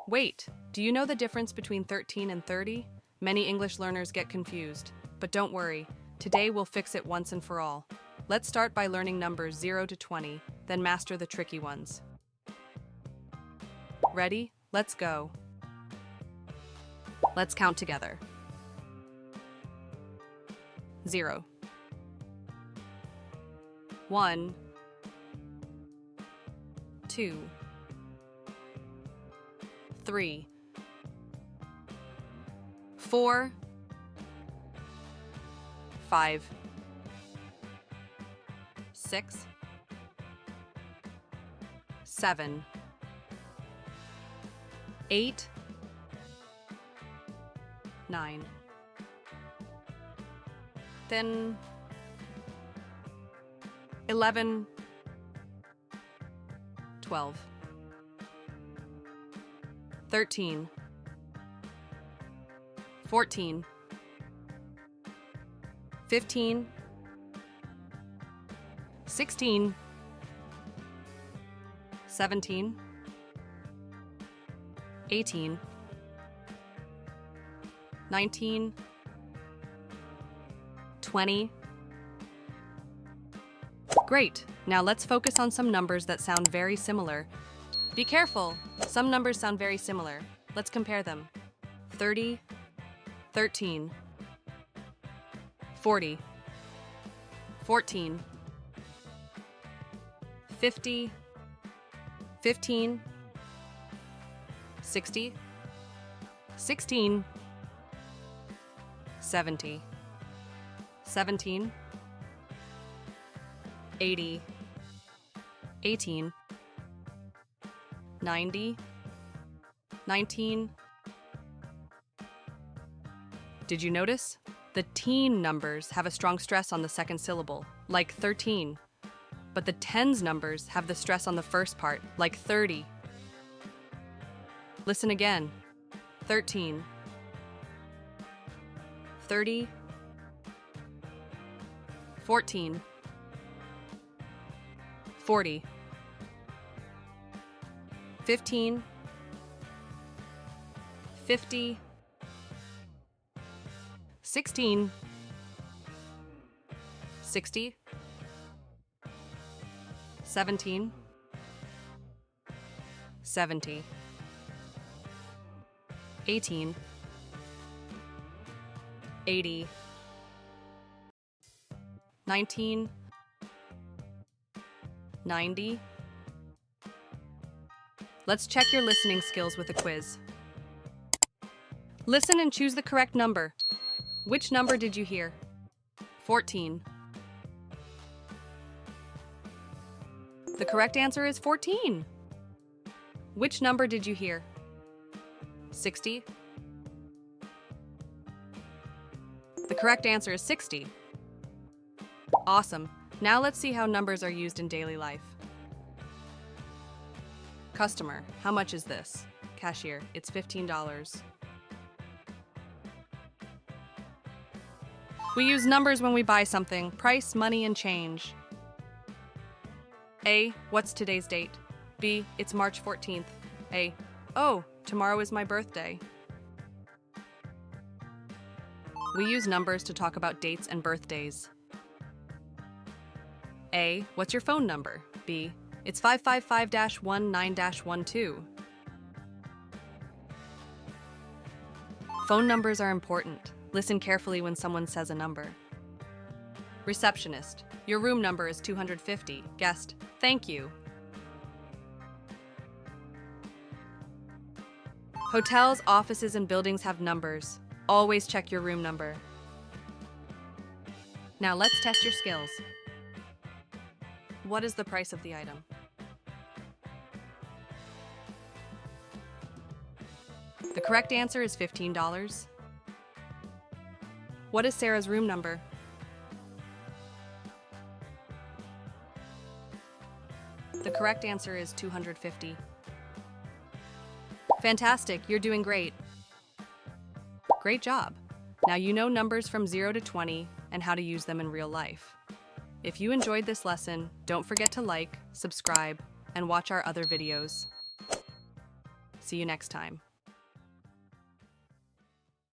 Wait, do you know the difference between 13 and 30? Many English learners get confused, but don't worry. Today we'll fix it once and for all. Let's start by learning numbers 0 to 20, then master the tricky ones. Ready? Let's go. Let's count together. 0, 1, 2, 3, 4, 5, 6, 7, 8, 9. Then 11, 12, 13, 14, 15, 16, 17, 18, 19, 20. Great! Now let's focus on some numbers that sound very similar. Be careful! Some numbers sound very similar. Let's compare them. 30, 13, 40, 14, 50, 15, 60, 16, 70, 17, 80, 18, 90, 19. Did you notice? The teen numbers have a strong stress on the second syllable, like 13. But the tens numbers have the stress on the first part, like 30. Listen again. 13, 30, 14, 40, 15, 50, 16, 60, 17, 70, 18, 80, 19, 90. Let's check your listening skills with a quiz. Listen and choose the correct number. Which number did you hear? 14. The correct answer is 14. Which number did you hear? 60. The correct answer is 60. Awesome. Now let's see how numbers are used in daily life. Customer, how much is this? Cashier, it's $15. We use numbers when we buy something: price, money, and change. A, what's today's date? B, it's March 14th. A, oh, tomorrow is my birthday. We use numbers to talk about dates and birthdays. A, what's your phone number? B, it's 555-19-12. Phone numbers are important. Listen carefully when someone says a number. Receptionist, your room number is 250. Guest, thank you. Hotels, offices, and buildings have numbers. Always check your room number. Now let's test your skills. What is the price of the item? The correct answer is $15. What is Sarah's room number? The correct answer is 250. Fantastic, you're doing great. Great job. Now you know numbers from 0 to 20 and how to use them in real life. If you enjoyed this lesson, don't forget to like, subscribe, and watch our other videos. See you next time.